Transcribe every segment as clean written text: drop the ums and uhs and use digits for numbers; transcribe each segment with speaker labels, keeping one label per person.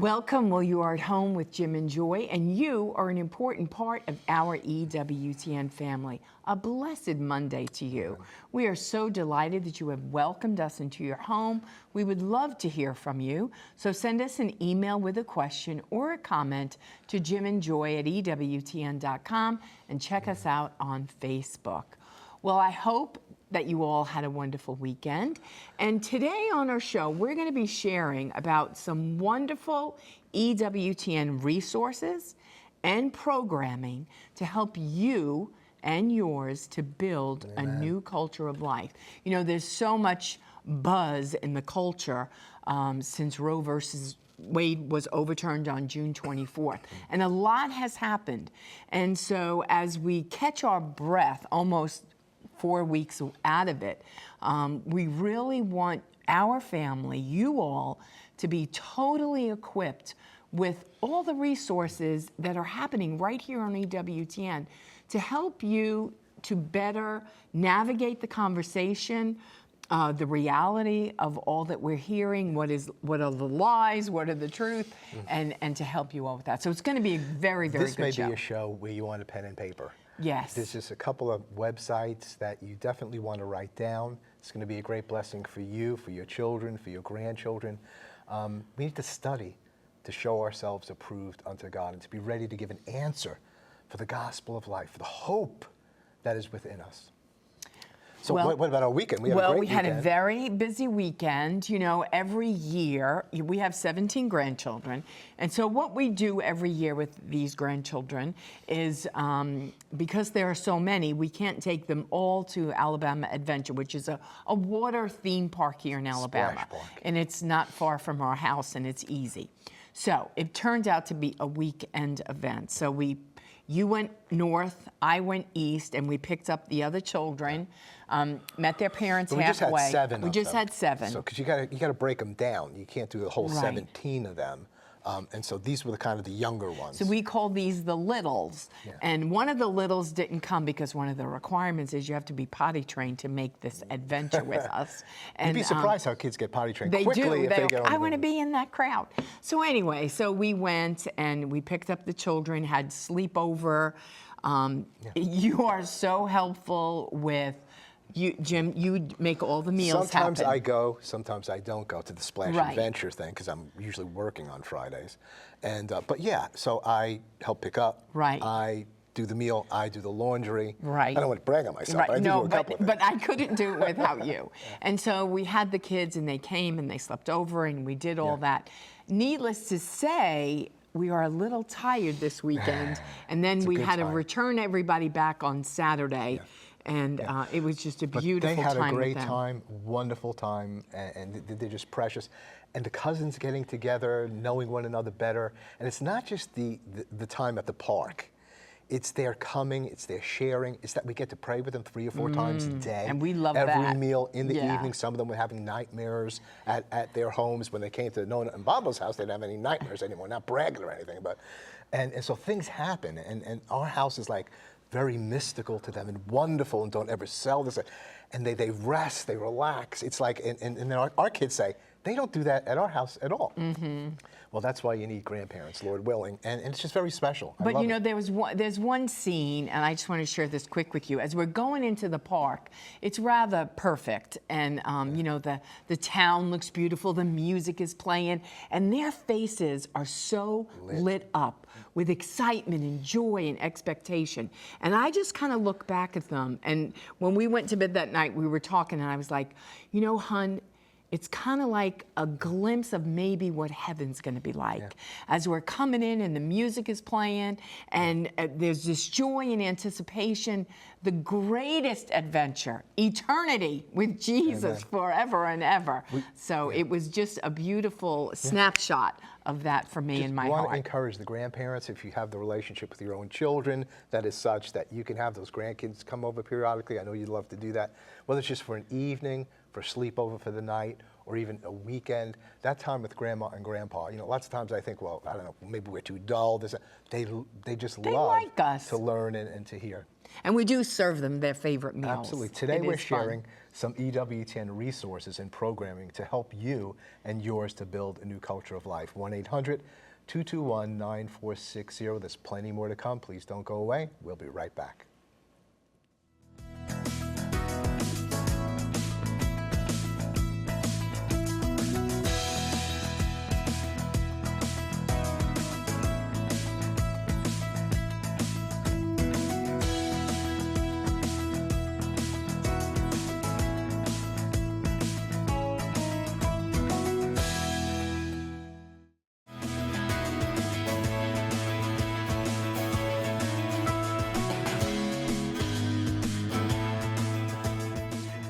Speaker 1: Welcome. Well, you are at home with Jim and Joy, and you are an important part of our EWTN family. A blessed Monday to you. We are so delighted that you have welcomed us into your home. We would love to hear from you. So send us an email with a question or a comment to jimandjoy@ewtn.com and check us out on Facebook. Well, I hope that you all had a wonderful weekend. And today on our show, we're going to be sharing about some wonderful EWTN resources and programming to help you and yours to build a new culture of life. You know, there's so much buzz in the culture since Roe versus Wade was overturned on June 24th. And a lot has happened. And so as we catch our breath, almost 4 weeks out of it, we really want our family, you all, to be totally equipped with all the resources that are happening right here on EWTN to help you to better navigate the conversation, the reality of all that we're hearing, what are the lies, what are the truth, and to help you all with that. So it's going to be a very, very good show.
Speaker 2: This may be a show where you want a pen and paper.
Speaker 1: Yes.
Speaker 2: There's just a couple of websites that you definitely want to write down. It's going to be a great blessing for you, for your children, for your grandchildren. We need to study to show ourselves approved unto God and to be ready to give an answer for the gospel of life, for the hope that is within us. So what about our weekend? We
Speaker 1: had a very busy weekend. You know, every year, we have 17 grandchildren. And so what we do every year with these grandchildren is, because there are so many, we can't take them all to Alabama Adventure, which is a water theme park here in Alabama.
Speaker 2: Splash Park.
Speaker 1: And it's not far from our house, and it's easy. So it turned out to be a weekend event. So you went north, I went east, and we picked up the other children, met their parents halfway.
Speaker 2: We just had seven.
Speaker 1: We just had seven.
Speaker 2: So, because you got to break them down. You can't do the whole 17 of them. And so these were the younger ones.
Speaker 1: So we call these the littles. Yeah. And one of the littles didn't come because one of the requirements is you have to be potty trained to make this adventure with us. And,
Speaker 2: you'd be surprised how kids get potty trained
Speaker 1: they
Speaker 2: quickly
Speaker 1: do.
Speaker 2: if they get on
Speaker 1: I want to be in that crowd. So anyway, so we went and we picked up the children, had sleepover. You are so helpful with Jim, you make all the meals
Speaker 2: Sometimes
Speaker 1: happen.
Speaker 2: I go, sometimes I don't go to the Splash Adventure thing because I'm usually working on Fridays. And but yeah, so I help pick up.
Speaker 1: Right.
Speaker 2: I do the meal. I do the laundry.
Speaker 1: Right.
Speaker 2: I don't want to brag on myself, but I do a couple of things.
Speaker 1: But I couldn't do it without you. And so we had the kids, and they came, and they slept over, and we did all that. Needless to say, we are a little tired this weekend, and then we had to return everybody back on Saturday. Yeah. And it was just a beautiful time with them.
Speaker 2: They had a great time, wonderful time, and they're just precious. And the cousins getting together, knowing one another better. And it's not just the time at the park. It's their coming, it's their sharing, it's that we get to pray with them 3 or 4 times a day.
Speaker 1: And we love
Speaker 2: Every
Speaker 1: that.
Speaker 2: meal in the evening. Some of them were having nightmares at their homes. When they came to Nona and Baba's house, they didn't have any nightmares anymore. Not bragging or anything, but and so things happen. And our house is like very mystical to them and wonderful, and don't ever sell this. And they rest, they relax. It's like, and then our kids say, they don't do that at our house at all. Well, that's why you need grandparents, Lord willing, and it's just very special.
Speaker 1: But you know, there's one scene, and I just want to share this quick with you. As we're going into the park, it's rather perfect, and you know, the town looks beautiful, the music is playing, and their faces are so lit up with excitement and joy and expectation. And I just kind of look back at them, and when we went to bed that night, we were talking, and I was like, you know, hon, it's kind of like a glimpse of maybe what heaven's going to be like. As we're coming in and the music is playing and there's this joy and anticipation, the greatest adventure, eternity with Jesus forever and ever. So it was just a beautiful snapshot of that for me in my heart.
Speaker 2: I want to encourage the grandparents, if you have the relationship with your own children that is such that you can have those grandkids come over periodically. I know you'd love to do that, whether it's just for an evening, for sleepover for the night, or even a weekend, that time with grandma and grandpa. You know, lots of times I think, well, I don't know, maybe we're too dull. They just
Speaker 1: They
Speaker 2: love
Speaker 1: like us.
Speaker 2: to learn and to hear.
Speaker 1: And we do serve them their favorite meals.
Speaker 2: Absolutely. Today
Speaker 1: It
Speaker 2: we're
Speaker 1: is fun.
Speaker 2: sharing some EWTN resources and programming to help you and yours to build a new culture of life. 1-800-221-9460. There's plenty more to come. Please don't go away. We'll be right back.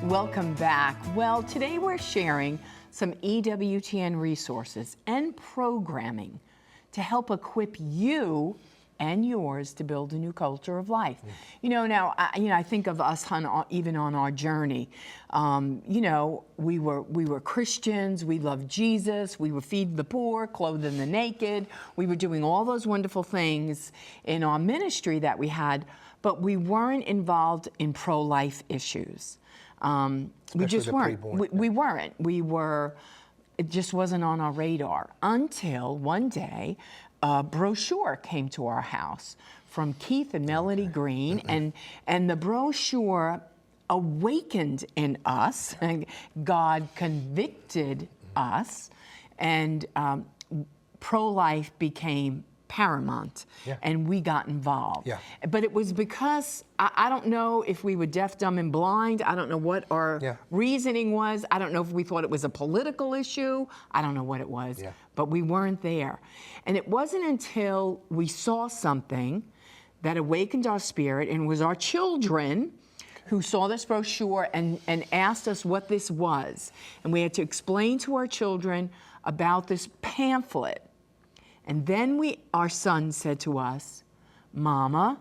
Speaker 1: Welcome back. Well, today we're sharing some EWTN resources and programming to help equip you and yours to build a new culture of life. You know, now, I think of us even on our journey. You know, we were Christians. We loved Jesus. We were feeding the poor, clothing the naked. We were doing all those wonderful things in our ministry that we had, but we weren't involved in pro-life issues. We just weren't. We weren't. It just wasn't on our radar until one day a brochure came to our house from Keith and Melody Green, and the brochure awakened in us, and God convicted us, and pro-life became paramount, and we got involved. But it was because, I don't know if we were deaf, dumb, and blind. I don't know what our reasoning was. I don't know if we thought it was a political issue. I don't know what it was, but we weren't there. And it wasn't until we saw something that awakened our spirit, and it was our children who saw this brochure and asked us what this was. And we had to explain to our children about this pamphlet. And then our son said to us, "Mama,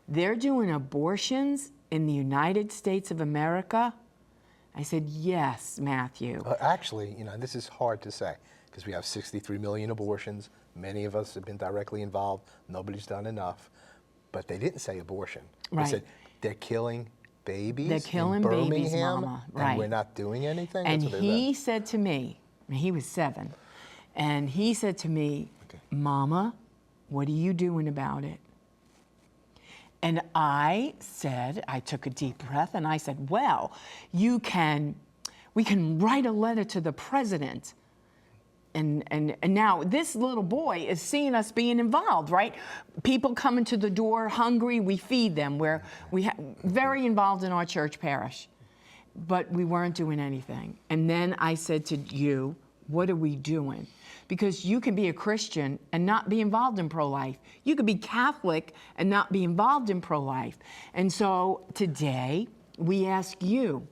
Speaker 1: they're doing abortions in the United States of America?" I said, "Yes, Matthew."
Speaker 2: Actually, you know, this is hard to say because we have 63 million abortions. Many of us have been directly involved. Nobody's done enough. But they didn't say abortion. They said they're killing babies.
Speaker 1: They're killing
Speaker 2: in Birmingham,
Speaker 1: babies, Mama.
Speaker 2: and we're not doing anything.
Speaker 1: And
Speaker 2: That's what
Speaker 1: he said to me, and he was 7, and he said to me, "Mama, what are you doing about it?" And I took a deep breath, and I said, "Well, we can write a letter to the president." And now this little boy is seeing us being involved, right? People coming to the door hungry, we feed them. We're very involved in our church parish, but we weren't doing anything. And then I said to you, "What are we doing?" Because you can be a Christian and not be involved in pro-life. You could be Catholic and not be involved in pro-life. And so today we ask you,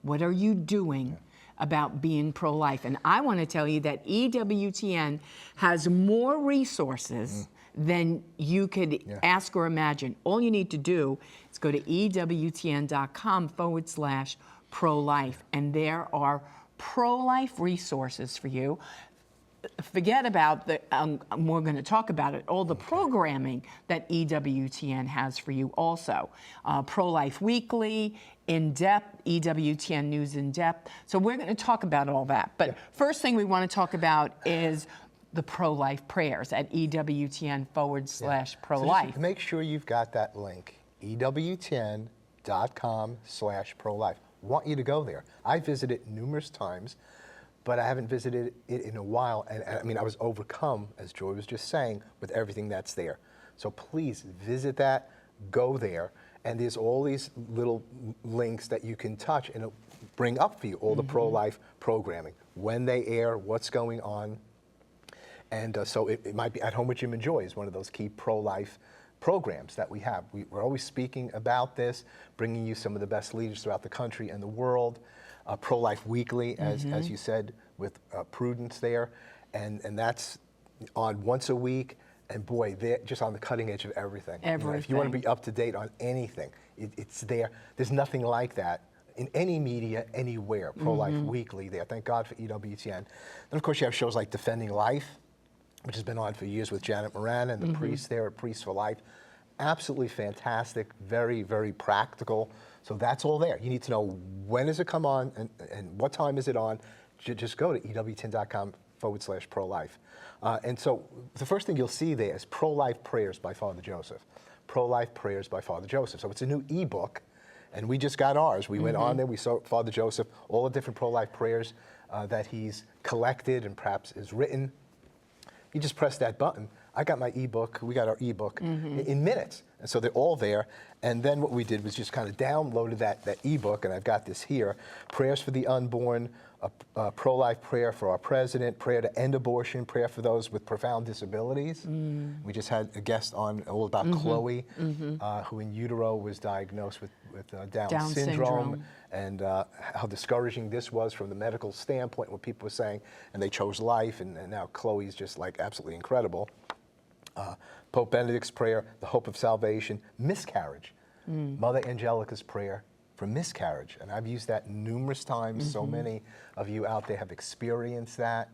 Speaker 1: what are you doing about being pro-life? And I want to tell you that EWTN has more resources than you could ask or imagine. All you need to do is go to EWTN.com/pro-life, and there are pro-life resources for you. Forget about we're going to talk about it, all the programming that EWTN has for you also. Pro-Life Weekly, In Depth, EWTN News In Depth. So we're going to talk about all that. But first thing we want to talk about is the pro-life prayers at EWTN/pro-life.
Speaker 2: So make sure you've got that link, EWTN.com/pro-life. Want you to go there. I visited numerous times, but I haven't visited it in a while. And I mean, I was overcome, as Joy was just saying, with everything that's there. So please visit that, go there, and there's all these little links that you can touch and it'll bring up for you all the pro-life programming, when they air, what's going on. And so it might be At Home with Jim and Joy is one of those key pro-life programs that we have. We're always speaking about this, bringing you some of the best leaders throughout the country and the world. Pro-Life Weekly, as you said, with Prudence there, and that's on once a week. And boy, they're just on the cutting edge of everything. You know, if you want to be up to date on anything, it's there. There's nothing like that in any media, anywhere. Pro-Life Weekly there. Thank God for EWTN. Then, of course, you have shows like Defending Life, which has been on for years with Janet Moran and the priests there at Priests for Life. Absolutely fantastic, very, very practical. So that's all there. You need to know when does it come on and what time is it on. Just go to EWTN.com/pro-life. And so the first thing you'll see there is Pro-Life Prayers by Father Joseph. Pro-Life Prayers by Father Joseph. So it's a new ebook, and we just got ours. We went on there, we saw Father Joseph, all the different pro-life prayers that he's collected and perhaps is written. You just press that button. I got my ebook, we got our ebook in minutes. And so they're all there. And then what we did was just kind of downloaded that ebook, and I've got this here. Prayers for the Unborn, a pro-life prayer for our president, prayer to end abortion, prayer for those with profound disabilities. We just had a guest on all about Chloe, who in utero was diagnosed with Down syndrome. And how discouraging this was from the medical standpoint, what people were saying, and they chose life, and now Chloe's just like absolutely incredible. Pope Benedict's prayer, the hope of salvation, miscarriage. Mother Angelica's prayer for miscarriage, and I've used that numerous times. So many of you out there have experienced that,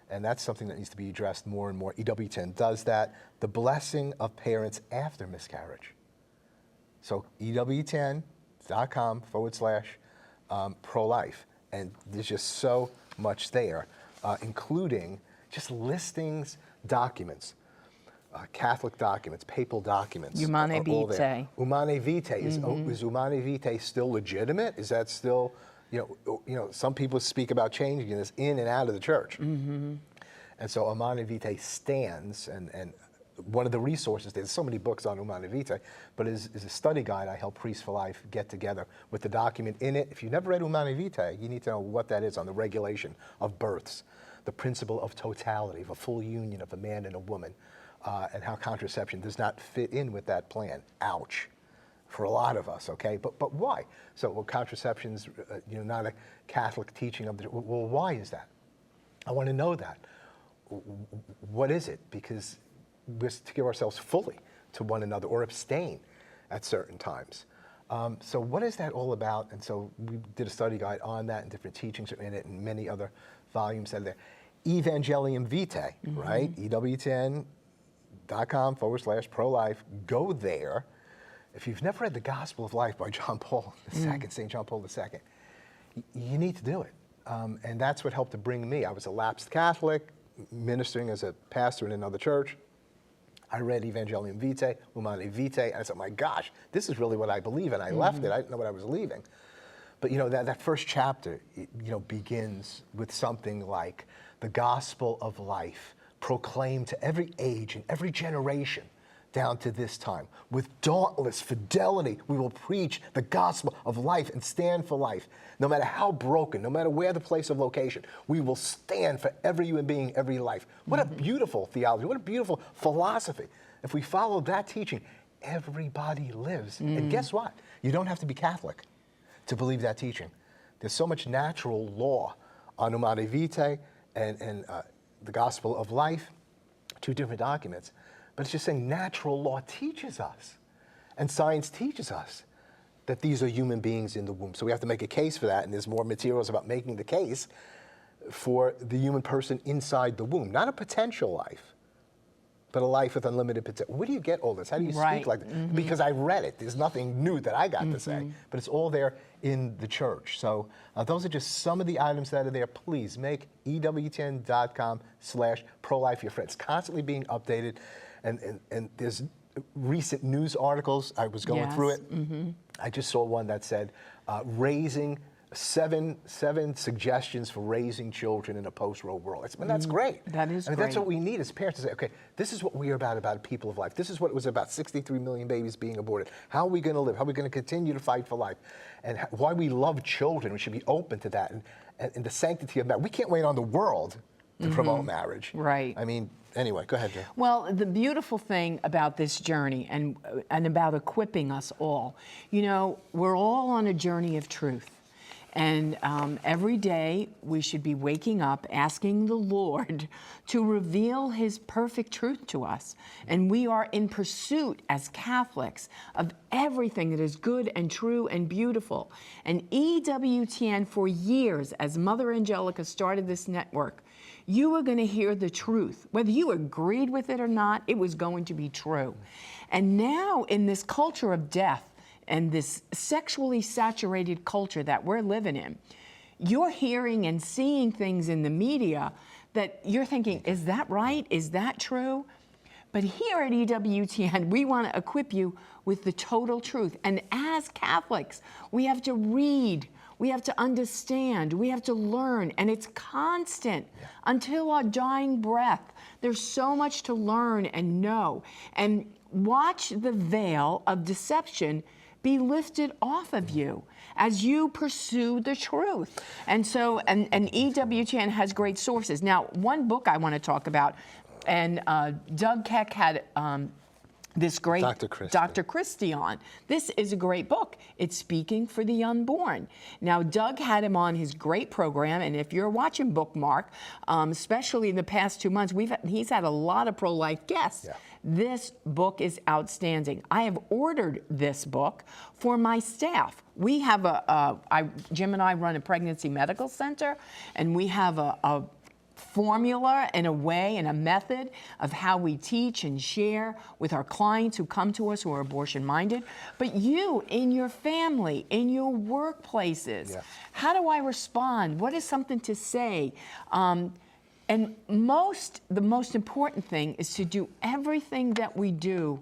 Speaker 2: and that's something that needs to be addressed more and more. EWTN does that. The blessing of parents after miscarriage. So EWTN.com/pro-life, and there's just so much there, including just listings, documents. Catholic documents, papal documents.
Speaker 1: Humanae Vitae.
Speaker 2: Humanae Vitae. Is Humanae Vitae still legitimate? Is that still, some people speak about changing this in and out of the church. And so Humanae Vitae stands, and one of the resources, there's so many books on Humanae Vitae, but is a study guide I help Priests for Life get together with the document in it. If you've never read Humanae Vitae, you need to know what that is on the regulation of births, the principle of totality, of a full union of a man and a woman. And how contraception does not fit in with that plan. Ouch, for a lot of us, okay? But why? So contraception's not a Catholic teaching of the, well, why is that? I want to know that. What is it? Because we're to give ourselves fully to one another or abstain at certain times. So what is that all about? And so we did a study guide on that, and different teachings are in it, and many other volumes that are there. Evangelium Vitae, right? EWTN.com/pro-life. Go there. If you've never read The Gospel of Life by John Paul II, St. John Paul II, you need to do it. And that's what helped to bring me. I was a lapsed Catholic, ministering as a pastor in another church. I read Evangelium Vitae, Humanae Vitae, and I said, my gosh, this is really what I believe in. I left it. I didn't know what I was leaving. But that first chapter, begins with something like the gospel of life proclaimed to every age and every generation down to this time. With dauntless fidelity, we will preach the gospel of life and stand for life. No matter how broken, no matter where the place of location, we will stand for every human being, every life. What a beautiful theology, what a beautiful philosophy. If we follow that teaching, everybody lives. And guess what? You don't have to be Catholic to believe that teaching. There's so much natural law on Humanae Vitae and the Gospel of Life, two different documents. But it's just saying natural law teaches us, and science teaches us, that these are human beings in the womb. So we have to make a case for that, and there's more materials about making the case for the human person inside the womb. Not a potential life, but a life with unlimited potential. Where do you get all this? How do you speak like that? Because I read it. There's nothing new that I got to say, but it's all there in the church. So those are just some of the items that are there. Please make EWTN.com/pro-life your friend. It's constantly being updated, and there's recent news articles. I was going through it. I just saw one that said raising seven suggestions for raising children in a post-Roe world. That's great.
Speaker 1: That is great.
Speaker 2: That's what we need as parents, to say, okay, this is what we are about people of life. This is what it was about, 63 million babies being aborted. How are we going to live? How are we going to continue to fight for life? And why we love children. We should be open to that. And the sanctity of marriage. We can't wait on the world to promote marriage.
Speaker 1: Right.
Speaker 2: I mean, anyway, go ahead, Jay.
Speaker 1: Well, the beautiful thing about this journey and about equipping us all, we're all on a journey of truth. And every day we should be waking up asking the Lord to reveal his perfect truth to us. And we are in pursuit as Catholics of everything that is good and true and beautiful. And EWTN, for years, as Mother Angelica started this network, you were going to hear the truth. Whether you agreed with it or not, it was going to be true. And now in this culture of death, and this sexually saturated culture that we're living in, you're hearing and seeing things in the media that you're thinking, is that right? Is that true? But here at EWTN, we want to equip you with the total truth. And as Catholics, we have to read, we have to understand, we have to learn, and it's constant until our dying breath. There's so much to learn and know. And watch the veil of deception be lifted off of you as you pursue the truth. And so, and EWTN has great sources. Now, one book I want to talk about, and Doug Keck had this great Dr. Christie on. This is a great book. It's Speaking for the Unborn. Now, Doug had him on his great program, and if you're watching Bookmark, especially in the past 2 months, he's had a lot of pro-life guests. Yeah. This book is outstanding. I have ordered this book for my staff. We have Jim and I run a pregnancy medical center, and we have a formula and a way and a method of how we teach and share with our clients who come to us who are abortion-minded. But you, in your family, in your workplaces, how do I respond? What is something to say? And the most important thing is to do everything that we do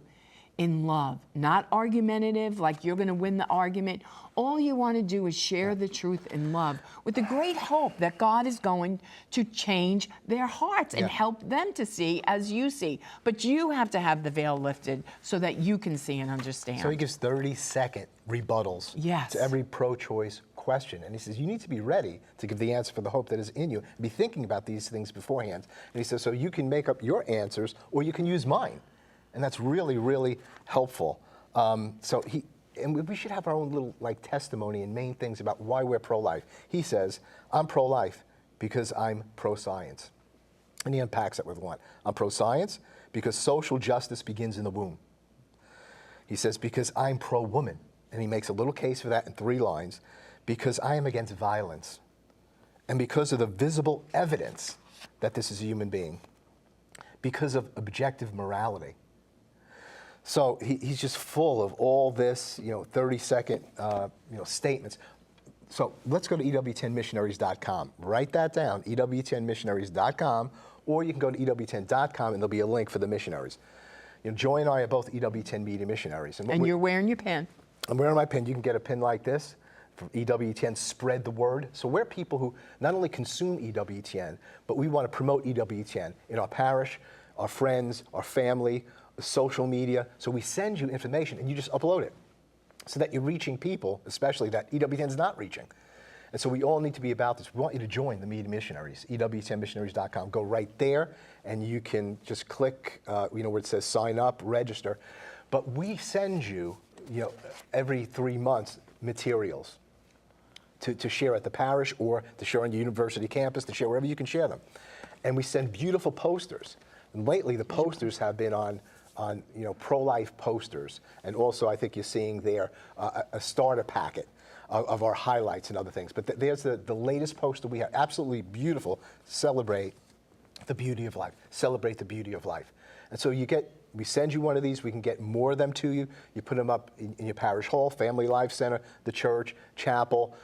Speaker 1: in love, not argumentative, like you're going to win the argument. All you want to do is share the truth in love with the great hope that God is going to change their hearts and help them to see as you see. But you have to have the veil lifted so that you can see and understand.
Speaker 2: So he gives 30-second rebuttals to every pro-choice question. And he says, you need to be ready to give the answer for the hope that is in you. Be thinking about these things beforehand. And he says, so you can make up your answers or you can use mine. And that's really, really helpful. And we should have our own little testimony and main things about why we're pro-life. He says, I'm pro-life because I'm pro-science. And he unpacks it with one. I'm pro-science because social justice begins in the womb. He says, because I'm pro-woman. And he makes a little case for that in 3 lines. Because I am against violence. And because of the visible evidence that this is a human being. Because of objective morality. So he's just full of all this, 30-second, statements. So let's go to EWTNmissionaries.com. Write that down, EWTNmissionaries.com, or you can go to EWTN.com and there'll be a link for the missionaries. Joy and I are both EWTN Media Missionaries.
Speaker 1: And you're wearing your pin.
Speaker 2: I'm wearing my pin. You can get a pin like this from EWTN, spread the word. So we're people who not only consume EWTN, but we want to promote EWTN in our parish, our friends, our family, social media. So we send you information and you just upload it so that you're reaching people, especially that EWTN is not reaching. And so we all need to be about this. We want you to join the Media Missionaries, EWTNmissionaries.com. Go right there and you can just click, where it says sign up, register. But we send you, every 3 months materials to share at the parish or to share on the university campus, to share wherever you can share them. And we send beautiful posters. And lately the posters have been on pro-life posters. And also I think you're seeing there a starter packet of our highlights and other things. But there's the latest poster we have, absolutely beautiful. Celebrate the beauty of life. Celebrate the beauty of life. And so we send you one of these, we can get more of them to you. You put them up in your parish hall, Family Life Center, the church, chapel.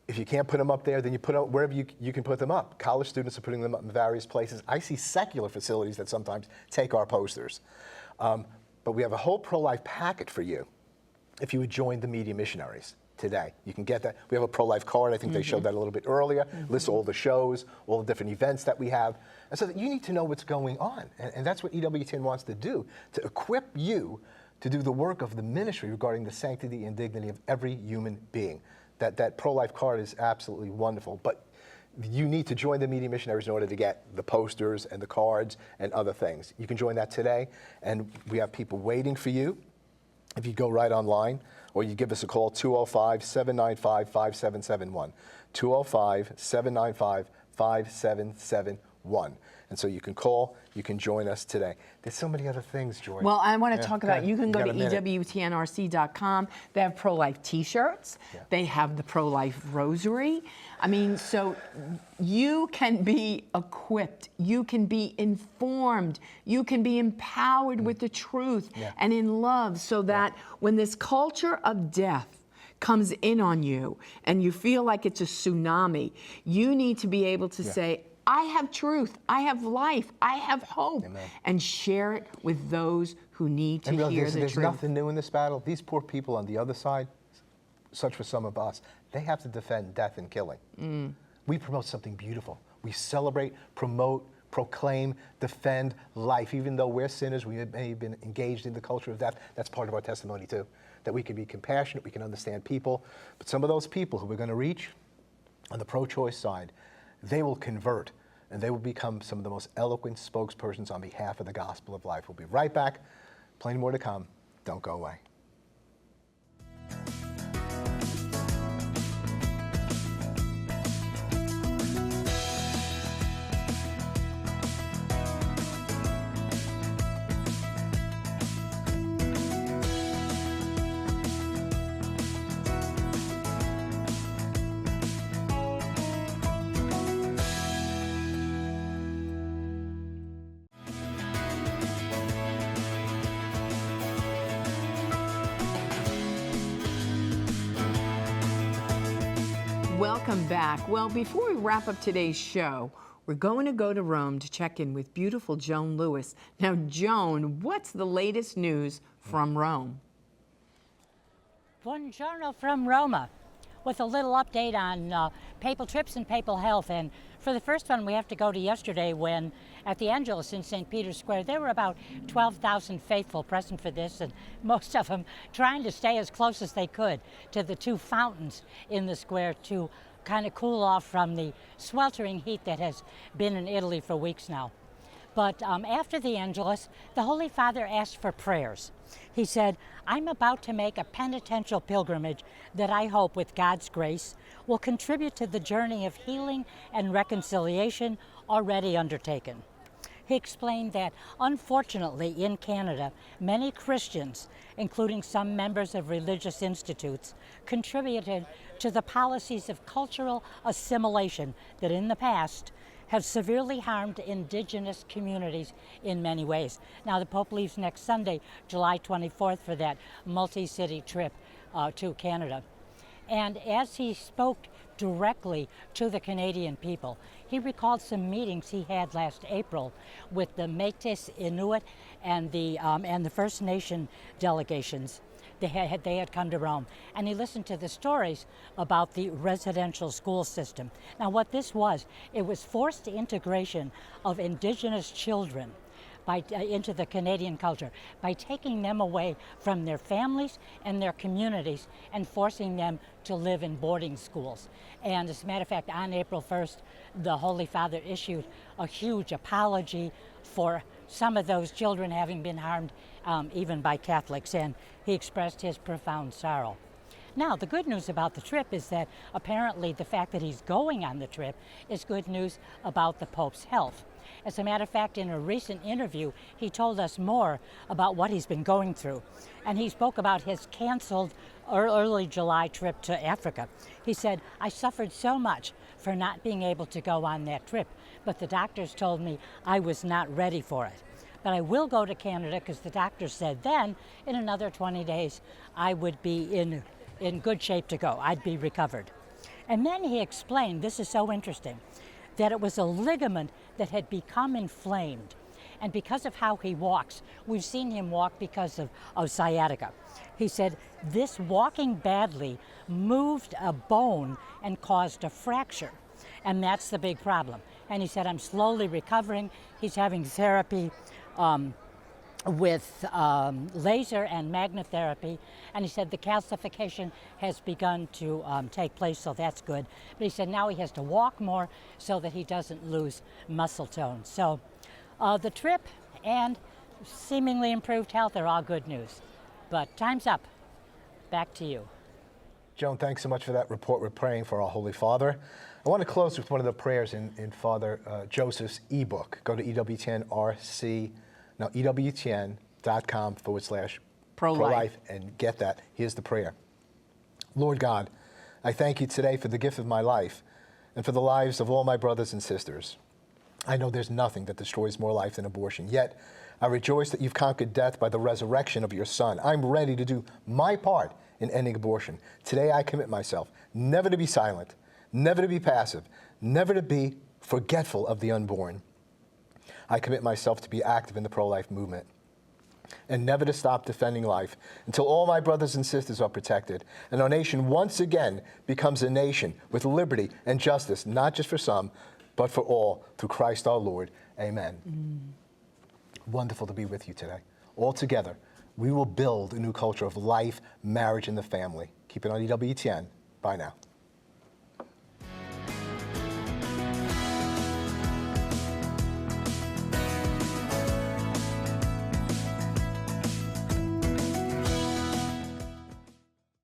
Speaker 2: If you can't put them up there, then you put them wherever you can put them up. College students are putting them up in various places. I see secular facilities that sometimes take our posters. But we have a whole pro-life packet for you if you would join the Media Missionaries today. You can get that. We have a pro-life card. I think they showed that a little bit earlier. Lists all the shows, all the different events that we have. And so that you need to know what's going on. And that's what EWTN wants to do, to equip you to do the work of the ministry regarding the sanctity and dignity of every human being. That pro-life card is absolutely wonderful. But you need to join the Media Missionaries in order to get the posters and the cards and other things. You can join that today. And we have people waiting for you. if you go right online, or you give us a call, 205-795-5771, 205-795-5771. And so you can call, you can join us today. There's so many other things, Joy.
Speaker 1: Well, I want to
Speaker 2: Yeah,
Speaker 1: talk
Speaker 2: go
Speaker 1: about,
Speaker 2: ahead.
Speaker 1: you can
Speaker 2: You
Speaker 1: go
Speaker 2: got
Speaker 1: to
Speaker 2: a minute.
Speaker 1: EWTNRC.com. They have pro-life t-shirts.
Speaker 2: Yeah.
Speaker 1: They have the pro-life rosary. I mean, so you can be equipped. You can be informed. You can be empowered with the truth
Speaker 2: Yeah.
Speaker 1: and in love, so that when this culture of death comes in on you and you feel like it's a tsunami, you need to be able to say, I have truth, I have life, I have hope,
Speaker 2: Amen.
Speaker 1: and share it with those who need to
Speaker 2: And
Speaker 1: hear
Speaker 2: there's,
Speaker 1: the
Speaker 2: there's
Speaker 1: truth.
Speaker 2: nothing new in this battle. These poor people on the other side, such for some of us, they have to defend death and killing. We promote something beautiful. We celebrate, promote, proclaim, defend life. Even though we're sinners, we may have been engaged in the culture of death. That's part of our testimony too. That we can be compassionate, we can understand people. But some of those people who we're going to reach on the pro-choice side, they will convert, and they will become some of the most eloquent spokespersons on behalf of the gospel of life. We'll be right back. Plenty more to come. Don't go away.
Speaker 1: Welcome back. Well, before we wrap up today's show, we're going to go to Rome to check in with beautiful Joan Lewis. Now, Joan, what's the latest news from Rome?
Speaker 3: Buongiorno from Roma, with a little update on papal trips and papal health. And for the first one, we have to go to yesterday when at the Angelus in St. Peter's Square, there were about 12,000 faithful present for this, and most of them trying to stay as close as they could to the two fountains in the square to kind of cool off from the sweltering heat that has been in Italy for weeks now. But after the Angelus, the Holy Father asked for prayers. He said, I'm about to make a penitential pilgrimage that I hope, with God's grace, will contribute to the journey of healing and reconciliation already undertaken. He explained that, unfortunately, in Canada, many Christians, including some members of religious institutes, contributed to the policies of cultural assimilation that in the past have severely harmed indigenous communities in many ways. Now, the Pope leaves next Sunday, July 24th, for that multi-city trip to Canada. And as he spoke directly to the Canadian people, he recalled some meetings he had last April with the Métis Inuit and the First Nation delegations. They had come to Rome, and he listened to the stories about the residential school system. Now, what this was, it was forced integration of Indigenous children into the Canadian culture by taking them away from their families and their communities and forcing them to live in boarding schools. And as a matter of fact, on April 1st, the Holy Father issued a huge apology for some of those children having been harmed even by Catholics, and he expressed his profound sorrow. Now, the good news about the trip is that apparently the fact that he's going on the trip is good news about the Pope's health. As a matter of fact, in a recent interview, he told us more about what he's been going through. And he spoke about his canceled early July trip to Africa. He said, I suffered so much for not being able to go on that trip, but the doctors told me I was not ready for it. But I will go to Canada because the doctor said then, in another 20 days, I would be in good shape to go. I'd be recovered. And then he explained, this is so interesting, that it was a ligament that had become inflamed. And because of how he walks, we've seen him walk because of sciatica. He said, this walking badly moved a bone and caused a fracture. And that's the big problem. And he said, I'm slowly recovering. He's having therapy with laser and magnetherapy, and he said the calcification has begun to take place, so that's good. But he said now he has to walk more so that he doesn't lose muscle tone. So the trip and seemingly improved health are all good news. But time's up. Back to you.
Speaker 2: Joan, thanks so much for that report. We're praying for our Holy Father. I want to close with one of the prayers in Father Joseph's ebook. Go to EWTN.com/pro-life and get that. Here's the prayer. Lord God, I thank you today for the gift of my life and for the lives of all my brothers and sisters. I know there's nothing that destroys more life than abortion, yet I rejoice that you've conquered death by the resurrection of your Son. I'm ready to do my part in ending abortion. Today I commit myself never to be silent, never to be passive, never to be forgetful of the unborn. I commit myself to be active in the pro-life movement and never to stop defending life until all my brothers and sisters are protected and our nation once again becomes a nation with liberty and justice, not just for some, but for all, through Christ our Lord. Amen. Wonderful to be with you today. All together, we will build a new culture of life, marriage, and the family. Keep it on EWTN. Bye now.